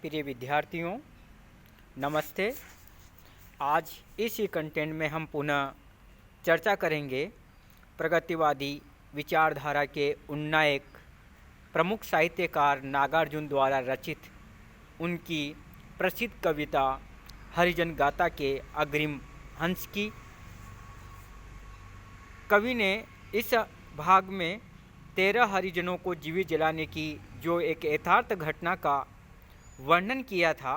प्रिय विद्यार्थियों, नमस्ते। आज इसी कंटेंट में हम पुनः चर्चा करेंगे प्रगतिवादी विचारधारा के उन्नायक प्रमुख साहित्यकार नागार्जुन द्वारा रचित उनकी प्रसिद्ध कविता हरिजन गाथा के अग्रिम अंश की। कवि ने इस भाग में 13 हरिजनों को जीवित जलाने की जो एक यथार्थ घटना का वर्णन किया था,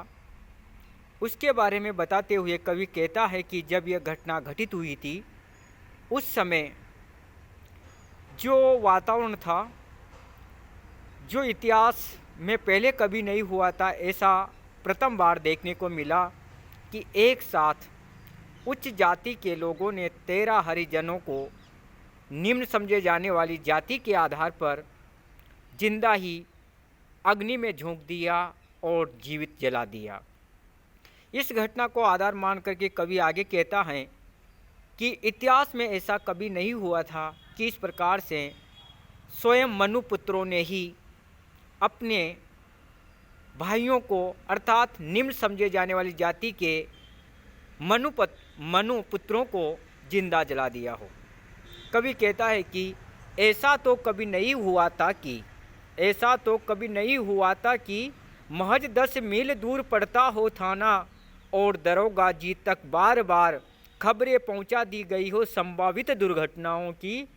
उसके बारे में बताते हुए कवि कहता है कि जब यह घटना घटित हुई थी, उस समय जो वातावरण था, जो इतिहास में पहले कभी नहीं हुआ था, ऐसा प्रथम बार देखने को मिला कि एक साथ उच्च जाति के लोगों ने 13 हरिजनों को निम्न समझे जाने वाली जाति के आधार पर जिंदा ही अग्नि में झोंक दिया और जीवित जला दिया। इस घटना को आधार मान करके कवि आगे कहता है कि इतिहास में ऐसा कभी नहीं हुआ था कि इस प्रकार से स्वयं मनुपुत्रों ने ही अपने भाइयों को अर्थात निम्न समझे जाने वाली जाति के मनुपुत्रों को जिंदा जला दिया हो। कवि कहता है कि ऐसा तो कभी नहीं हुआ था कि महज 10 मील दूर पड़ता हो थाना और दरोगा जी तक बार बार खबरें पहुंचा दी गई हो संभावित दुर्घटनाओं की,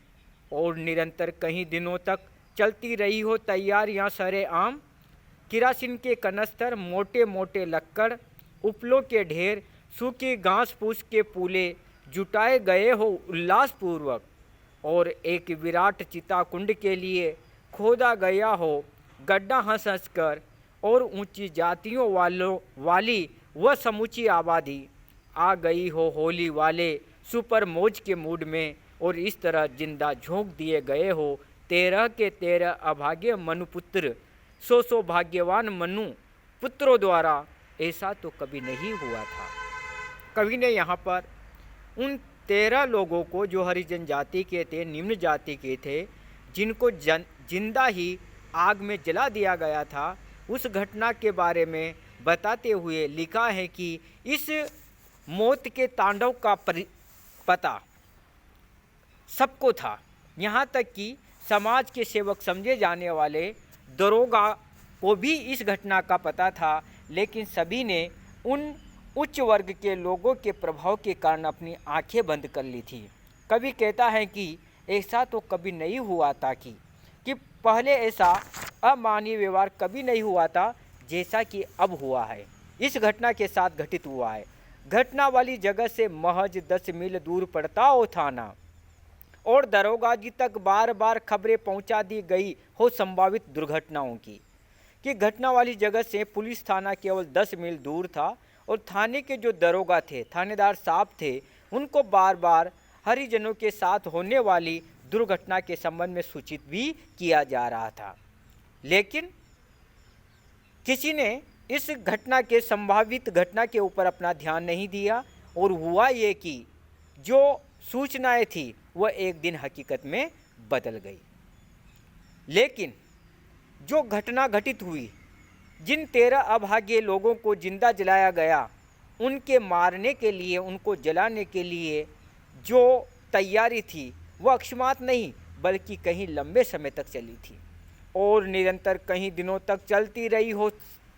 और निरंतर कई दिनों तक चलती रही हो तैयारियां सरेआम। किरासिन के कनस्तर, मोटे मोटे लक्कड़, उपलों के ढेर, सूखी घास फूस के पूले जुटाए गए हो उल्लासपूर्वक, और एक विराट चिता कुंड के लिए खोदा गया हो गड्ढा हंस हंस कर, और ऊंची जातियों वाली वह समूची आबादी आ गई हो होली वाले सुपर मौज के मूड में, और इस तरह जिंदा झोंक दिए गए हो 13 के 13 अभागे मनुपुत्र, 100 भाग्यवान मनु पुत्रों द्वारा। ऐसा तो कभी नहीं हुआ था। कवि ने यहाँ पर उन 13 लोगों को जो हरिजन जाति के थे, निम्न जाति के थे, जिनको जिंदा ही आग में जला दिया गया था, उस घटना के बारे में बताते हुए लिखा है कि इस मौत के तांडव का पता सबको था, यहाँ तक कि समाज के सेवक समझे जाने वाले दरोगा को भी इस घटना का पता था, लेकिन सभी ने उन उच्च वर्ग के लोगों के प्रभाव के कारण अपनी आंखें बंद कर ली थी। कवि कहता है कि ऐसा तो कभी नहीं हुआ था कि पहले ऐसा अमानवीय व्यवहार कभी नहीं हुआ था जैसा कि अब हुआ है, इस घटना के साथ घटित हुआ है। घटना वाली जगह से महज 10 मील दूर पड़ता हो थाना, और दरोगा जी तक बार बार खबरें पहुंचा दी गई हो संभावित दुर्घटनाओं की। कि घटना वाली जगह से पुलिस थाना केवल 10 मील दूर था, और थाने के जो दरोगा थे, थानेदार साहब थे, उनको बार बार हरिजनों के साथ होने वाली दुर्घटना के संबंध में सूचित भी किया जा रहा था, लेकिन किसी ने इस घटना के संभावित घटना के ऊपर अपना ध्यान नहीं दिया, और हुआ ये कि जो सूचनाएं थी वह एक दिन हकीकत में बदल गई। लेकिन जो घटना घटित हुई, जिन 13 अभागे लोगों को जिंदा जलाया गया, उनके मारने के लिए, उनको जलाने के लिए जो तैयारी थी वह अकस्मात नहीं बल्कि कहीं लंबे समय तक चली थी, और निरंतर कई दिनों तक चलती रही हो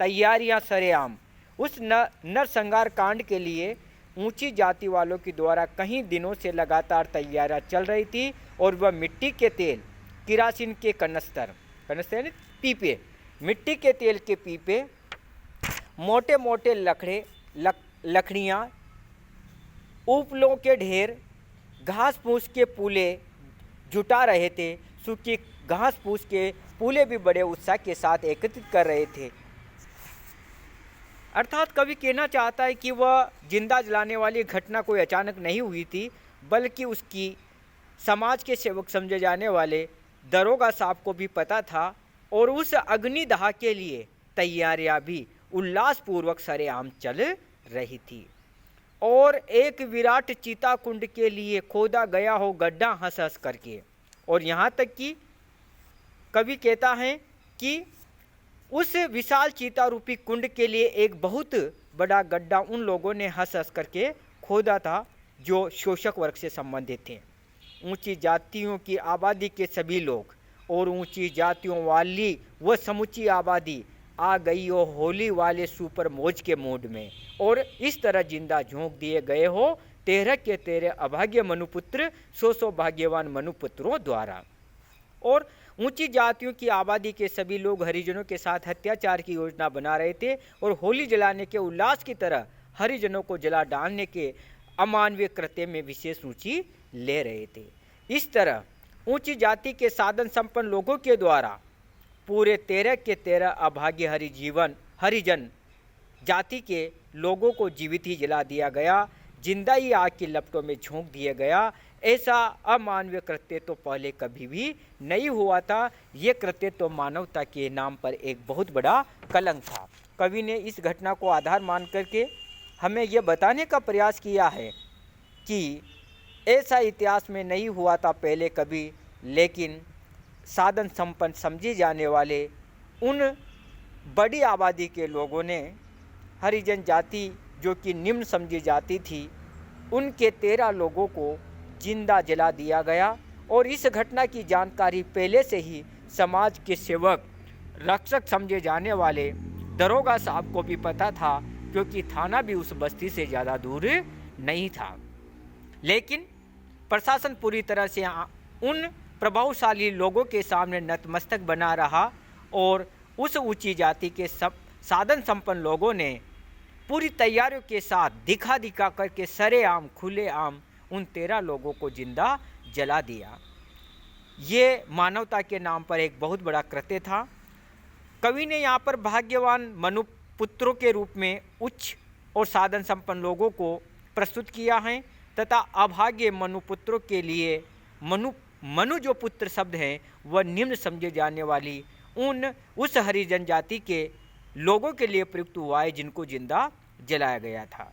तैयारियां सरेआम। उस नरसंहार कांड के लिए ऊंची जाति वालों के द्वारा कई दिनों से लगातार तैयारियां चल रही थी, और वह मिट्टी के तेल, किरासिन के कनस्तर पीपे, मिट्टी के तेल के पीपे, मोटे मोटे लकड़ियाँ, उपलों के ढेर, घास फूस के पूले जुटा रहे थे। सूखी घास फूस के पूले भी बड़े उत्साह के साथ एकत्रित कर रहे थे। अर्थात कवि कहना चाहता है कि वह जिंदा जलाने वाली घटना कोई अचानक नहीं हुई थी, बल्कि उसकी समाज के सेवक समझे जाने वाले दरोगा साहब को भी पता था, और उस अग्निदाह के लिए तैयारियां भी उल्लासपूर्वक सरेआम चल रही थी, और एक विराट चिता कुंड के लिए खोदा गया हो गड्ढा हंस हंस करके। और यहाँ तक कि कवि कहता है कि उस विशाल चीता रूपी कुंड के लिए एक बहुत बड़ा गड्ढा उन लोगों ने हंस हंस करके खोदा था जो शोषक वर्ग से संबंधित थे। ऊंची जातियों की आबादी के सभी लोग और ऊंची जातियों वाली वह समुची आबादी आ गई हो होली वाले सुपर मौज के मूड में, और इस तरह जिंदा झोंक दिए गए हो 13 के 13 अभाग्य मनुपुत्र 100 भाग्यवान मनुपुत्रों द्वारा। और ऊंची जातियों की आबादी के सभी लोग हरिजनों के साथ अत्याचार की योजना बना रहे थे और होली जलाने के उल्लास की तरह हरिजनों को जला डालने के अमानवीय कृत्य में विशेष रुचि ले रहे थे। इस तरह ऊंची जाति के साधन संपन्न लोगों के द्वारा पूरे 13 के 13 अभाग्य हरिजन जाति के लोगों को जीवित ही जला दिया गया, जिंदा ही आग की लपटों में झोंक दिया गया। ऐसा अमानवीय कृत्य तो पहले कभी भी नहीं हुआ था। ये कृत्य तो मानवता के नाम पर एक बहुत बड़ा कलंक था। कवि ने इस घटना को आधार मान करके हमें यह बताने का प्रयास किया है कि ऐसा इतिहास में नहीं हुआ था पहले कभी, लेकिन साधन संपन्न समझे जाने वाले उन बड़ी आबादी के लोगों ने हरिजन जाति जो कि निम्न समझी जाती थी, उनके 13 लोगों को जिंदा जला दिया गया। और इस घटना की जानकारी पहले से ही समाज के सेवक रक्षक समझे जाने वाले दरोगा साहब को भी पता था, क्योंकि थाना भी उस बस्ती से ज़्यादा दूर नहीं था। लेकिन प्रशासन पूरी तरह से उन प्रभावशाली लोगों के सामने नतमस्तक बना रहा और उस ऊंची जाति के सब साधन संपन्न लोगों ने पूरी तैयारियों के साथ दिखा करके सरेआम खुलेआम उन 13 लोगों को जिंदा जला दिया। ये मानवता के नाम पर एक बहुत बड़ा कृत्य था। कवि ने यहाँ पर भाग्यवान मनुपुत्रों के रूप में उच्च और साधन संपन्न लोगों को प्रस्तुत किया है तथा अभाग्य मनुपुत्रों के लिए मनु जो पुत्र शब्द हैं वह निम्न समझे जाने वाली उस हरिजन जाति के लोगों के लिए प्रयुक्त हुआ है जिनको जिंदा जलाया गया था।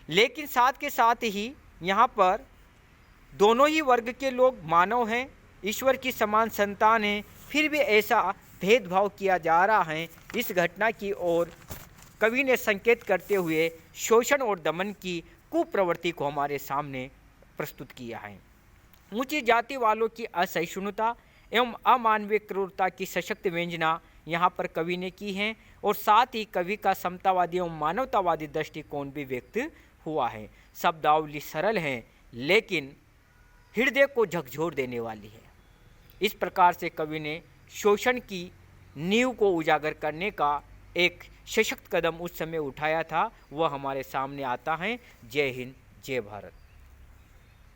लेकिन साथ के साथ ही यहाँ पर दोनों ही वर्ग के लोग मानव हैं, ईश्वर की समान संतान हैं, फिर भी ऐसा भेदभाव किया जा रहा है। इस घटना की ओर कवि ने संकेत करते हुए शोषण और दमन की कुप्रवृत्ति को हमारे सामने प्रस्तुत किया है। ऊंची जाति वालों की असहिष्णुता एवं अमानवीय क्रूरता की सशक्त व्यंजना यहाँ पर कवि ने की है और साथ ही कवि का समतावादी एवं मानवतावादी दृष्टिकोण भी व्यक्त हुआ है। शब्दावली सरल है लेकिन हृदय को झकझोर देने वाली है। इस प्रकार से कवि ने शोषण की नींव को उजागर करने का एक सशक्त कदम उस समय उठाया था, वह हमारे सामने आता है। जय हिंद, जय भारत।